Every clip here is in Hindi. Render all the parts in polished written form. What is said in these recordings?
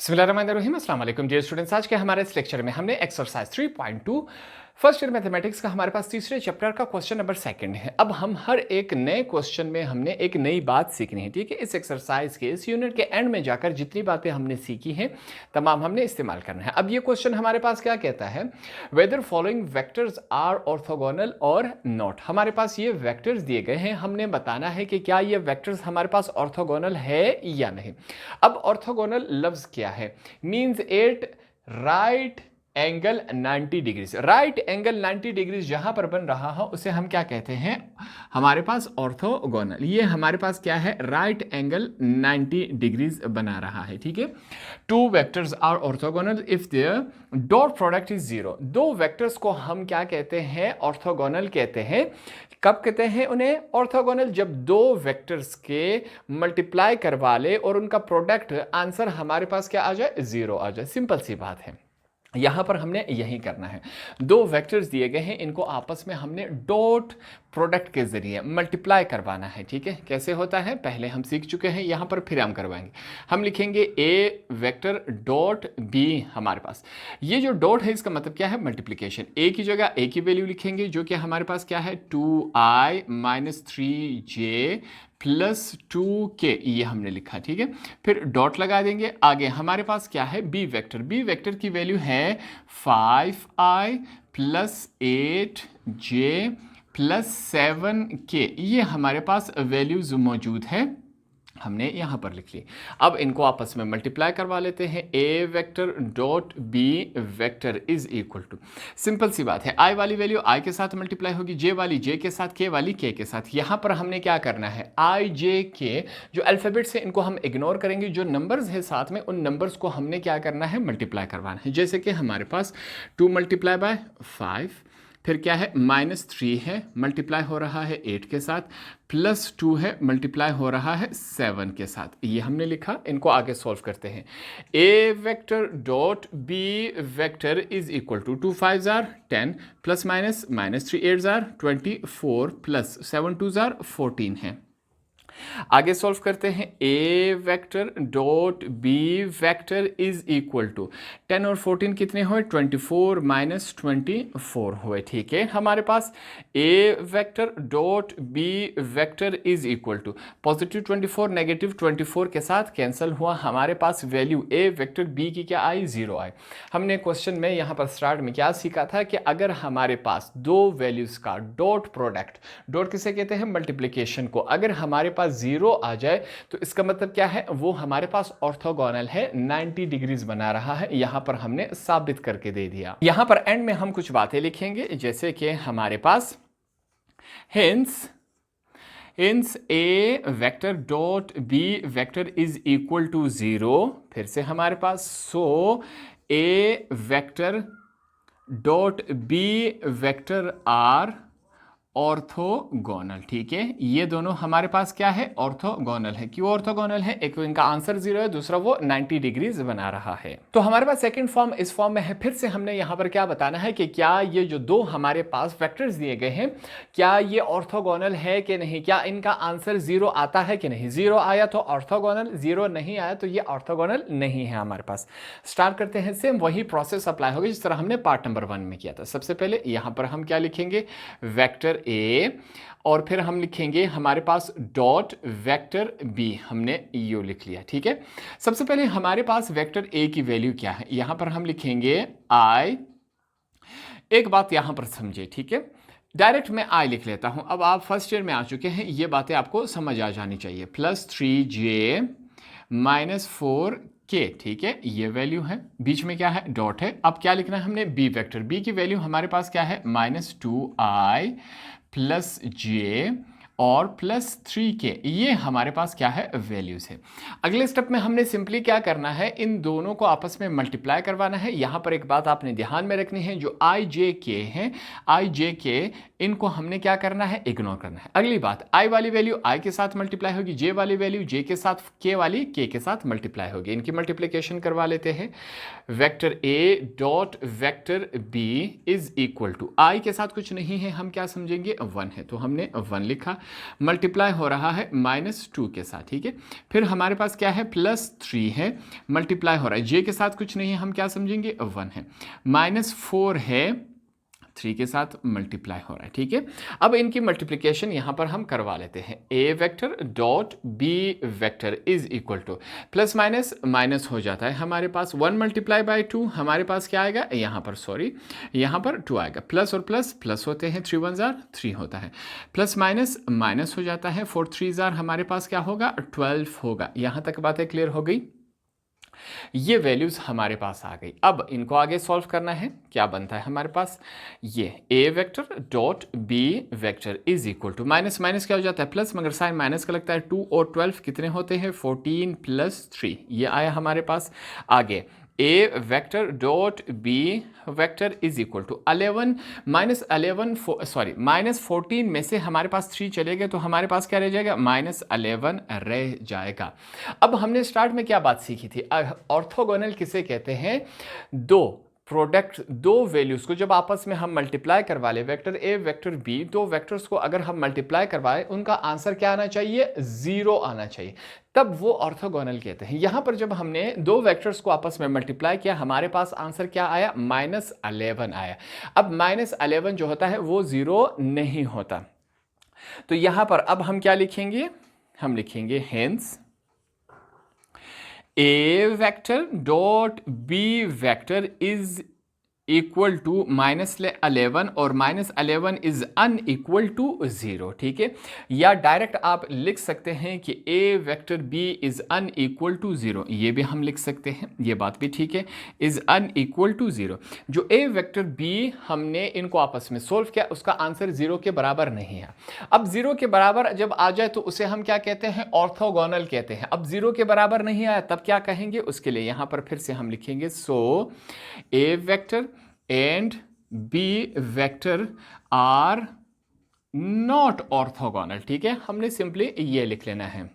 बिस्मिल्लाहिर्रहमानिर्रहीम अस्सलाम वालेकुम डियर स्टूडेंट्स। आज के हमारे इस लेक्चर में हमने एक्सरसाइज 3.2 फर्स्ट ईयर मैथमेटिक्स का हमारे पास तीसरे चैप्टर का क्वेश्चन नंबर 2 है। अब हम हर एक नए क्वेश्चन में हमने एक नई बात सीखनी है, ठीक है। इस एक्सरसाइज के इस यूनिट के एंड में जाकर जितनी बातें हमने सीखी हैं तमाम हमने इस्तेमाल करना है। अब ये क्वेश्चन हमारे पास क्या कहता है, whether following vectors are orthogonal और नॉट। हमारे पास ये वेक्टर्स दिए गए हैं, हमने बताना है कि क्या ये वेक्टर्स हमारे पास ऑर्थोगोनल है या नहीं। अब ऑर्थोगोनल लफ्ज क्या है, means at right angle 90 degrees. Right angle 90 degrees जहां पर बन रहा है उसे हम क्या कहते हैं, हमारे पास ऑर्थोगोनल। ये हमारे पास क्या है, राइट एंगल 90 डिग्रीज बना रहा है, ठीक है। Two vectors are orthogonal if their dot product is zero. दो वेक्टर्स को हम क्या कहते हैं, ऑर्थोगोनल कहते हैं। कब कहते हैं उन्हें ऑर्थोगोनल, जब दो वेक्टर्स के मल्टीप्लाई करवा ले और उनका प्रोडक्ट आंसर हमारे पास क्या आ जाए, जीरो आ जाए। सिंपल सी बात है, यहां पर हमने यही करना है। दो वेक्टर्स दिए गए हैं, इनको आपस में हमने डॉट प्रोडक्ट के जरिए मल्टीप्लाई करवाना है, ठीक है। कैसे होता है पहले हम सीख चुके हैं, यहां पर फिर हम करवाएंगे। हम लिखेंगे ए वेक्टर डॉट बी। हमारे पास ये जो डॉट है इसका मतलब क्या है, मल्टीप्लीकेशन। ए की जगह ए की वैल्यू लिखेंगे जो कि हमारे पास क्या है, 2i - 3j प्लस 2k, ये हमने लिखा, ठीक है। फिर डॉट लगा देंगे। आगे हमारे पास क्या है, बी वेक्टर। बी वेक्टर की वैल्यू है 5i plus 8j plus 7k, ये हमारे पास वैल्यूज मौजूद है, हमने यहां पर लिख ली। अब इनको आपस में मल्टीप्लाई करवा लेते हैं। A vector dot B vector is equal to, simple सी बात है, आई वाली वैल्यू आई के साथ मल्टीप्लाई होगी, जे वाली जे के साथ, के वाली के के साथ। यहां पर हमने क्या करना है, आई जे के जो अल्फाबेट्स है इनको हम इग्नोर करेंगे, जो नंबर्स है साथ में उन नंबर्स को हमने क्या करना है, मल्टीप्लाई करवाना है। जैसे कि हमारे पास 2 × 5, फिर क्या है, -3 है, मल्टीप्लाई हो रहा है 8 के साथ, +2 है, मल्टीप्लाई हो रहा है 7 के साथ। ये हमने लिखा। इनको आगे सॉल्व करते हैं। A vector dot B vector is equal to 2 5 जार 10 प्लस माइनस -3 8 जार 24 प्लस 7 2 जार 14 है। आगे सॉल्व करते हैं। A vector dot B vector is equal to 10 और 14 कितने हुए, 24 - 24 हुए, ठीक है। हमारे पास A vector dot B vector is equal to positive 24 negative 24 के साथ कैंसिल हुआ। हमारे पास वैल्यू ए वेक्टर बी की क्या आई, 0 आई। हमने क्वेश्चन में यहाँ पर स्टार्ट में क्या सीखा था कि अगर हमारे पास दो वैल्यूज का डॉट प्रोडक्ट, डॉट किसे कहते हैं, मल्टीप्लिकेशन को, अगर हमारे पास 0 आ जाए तो इसका मतलब क्या है, वो हमारे पास ऑर्थोगोनल है, 90 डिग्रीज बना रहा है। यहां पर हमने साबित करके दे दिया। यहां पर एंड में हम कुछ बातें लिखेंगे, जैसे कि हमारे पास hence a vector dot b vector is equal to 0। फिर से हमारे पास so a vector dot b vector are orthogonal, ठीक है। ये दोनों हमारे पास क्या है, ऑर्थोगोनल है। क्यों ऑर्थोगोनल है, एक इनका आंसर 0 है, दूसरा वो 90 डिग्रीज बना रहा है। तो हमारे पास सेकंड फॉर्म इस फॉर्म में है। फिर से हमने यहां पर क्या बताना है कि क्या ये जो दो हमारे पास वेक्टर्स दिए गए हैं, क्या ये ऑर्थोगोनल है कि नहीं, क्या इनका आंसर 0 आता है कि नहीं। 0 आया तो ऑर्थोगोनल, 0 नहीं आया तो ये ऑर्थोगोनल नहीं है हमारे पास। स्टार्ट करते हैं। सेम वही प्रोसेस अप्लाई होगी जिस तरह हमने पार्ट नंबर 1 में किया था। सबसे पहले यहां पर हम क्या लिखेंगे, वेक्टर ए, और फिर हम लिखेंगे हमारे पास डॉट वेक्टर बी, हमने यू लिख लिया, ठीक है। सबसे पहले हमारे पास वेक्टर ए की वैल्यू क्या है, यहां पर हम लिखेंगे आई। एक बात यहां पर समझे, ठीक है, डायरेक्ट मैं आई लिख लेता हूं। अब आप फर्स्ट ईयर में आ चुके हैं, ये बातें आपको समझ आ जानी चाहिए। +3j - 4k, ठीक है, ये वैल्यू है, बीच में क्या है, डॉट है। अब क्या लिखना है हमने, बी वेक्टर। बी की वैल्यू हमारे पास क्या है, -2i प्लस j और +3k, ये हमारे पास क्या है, वैल्यूज है। अगले स्टेप में हमने सिंपली क्या करना है, इन दोनों को आपस में मल्टीप्लाई करवाना है। यहां पर एक बात आपने ध्यान में रखनी है, जो आई जे के हैं, आई जे के, इनको हमने क्या करना है, इग्नोर करना है। अगली बात, आई वाली वैल्यू आई के साथ मल्टीप्लाई होगी, जे वाली वैल्यू जे के साथ, के वाली के के साथ मल्टीप्लाई होगी। इनकी मल्टीप्लीकेशन करवा लेते हैं। Vector A dot vector B is equal to, I के साथ कुछ नहीं है, हम क्या समझेंगे, 1 है, तो हमने 1 लिखा। मल्टीप्लाई हो रहा है -2 के साथ, ठीक है। फिर हमारे पास क्या है, +3 है, मल्टीप्लाई हो रहा है, j के साथ कुछ नहीं है, हम क्या समझेंगे, 1 है, -4 है, 3 के साथ मल्टीप्लाई हो रहा है, ठीक है। अब इनकी मल्टीप्लिकेशन यहाँ पर हम करवा लेते हैं। a vector dot b vector is equal two plus minus minus हो जाता है हमारे पास 1 मल्टीप्लाई बाय 2, हमारे पास क्या आएगा यहाँ पर, सॉरी यहाँ पर 2 आएगा, प्लस और प्लस प्लस होते हैं, 3 1 जार 3 होता है, प्लस माइनस माइनस हो जाता है, 4 3 जार हमारे पास क्या होगा, 12 होगा। यहाँ तक बातें क्लियर हो गई। ये वैल्यूज हमारे पास आ गई। अब इनको आगे सॉल्व करना है। क्या बनता है हमारे पास, ये a vector dot b vector is equal to minus minus क्या हो जाता है प्लस, मगर साइन माइनस का लगता है, 2 और 12 कितने होते हैं, 14 + 3, ये आया हमारे पास। आगे a vector dot b vector is equal to 11 -14 में से हमारे पास 3 चले गए तो हमारे पास क्या रह जाएगा, -11 रह जाएगा। अब हमने स्टार्ट में क्या बात सीखी थी, ऑर्थोगोनल किसे कहते हैं, दो वैल्यूज को जब आपस में हम मल्टीप्लाई करवा ले, वेक्टर a वेक्टर b, दो वेक्टर्स को अगर हम मल्टीप्लाई करवाए, उनका आंसर क्या आना चाहिए, 0 आना चाहिए, तब वो ऑर्थोगोनल कहते हैं। यहां पर जब हमने दो वेक्टर्स को आपस में मल्टीप्लाई किया, हमारे पास आंसर क्या आया, -11 आया। अब -11 जो होता है वो 0 नहीं होता, तो यहां पर अब हम क्या लिखेंगे, हम लिखेंगे hence a vector dot b vector is equal to -11 और -11 इज अनइक्वल टू 0, ठीक है। या डायरेक्ट आप लिख सकते हैं कि a vector b is unequal to 0, ये भी हम लिख सकते हैं, ये बात भी ठीक है, इज अनइक्वल टू 0। जो a वेक्टर b हमने इनको आपस में सोल्व किया, उसका आंसर 0 के बराबर नहीं है। अब 0 के बराबर जब आ जाए तो उसे हम क्या कहते हैं, ऑर्थोगोनल कहते हैं। अब 0 के बराबर नहीं आया तब क्या कहेंगे, उसके लिए यहां पर फिर से हम लिखेंगे, so a vector and b vector are not orthogonal, ठीक है। हमने सिंपली ये लिख लेना है,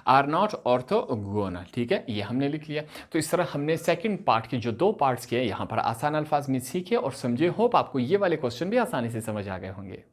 आर नॉट ऑर्थोगोनल, ठीक है, ये हमने लिख लिया। तो इस तरह हमने सेकंड पार्ट के जो 2 पार्ट्स किए यहाँ पर आसान अल्फाज में सीखे और समझे। होप आपको ये वाले क्वेश्चन भी आसानी से समझ आ गए होंगे।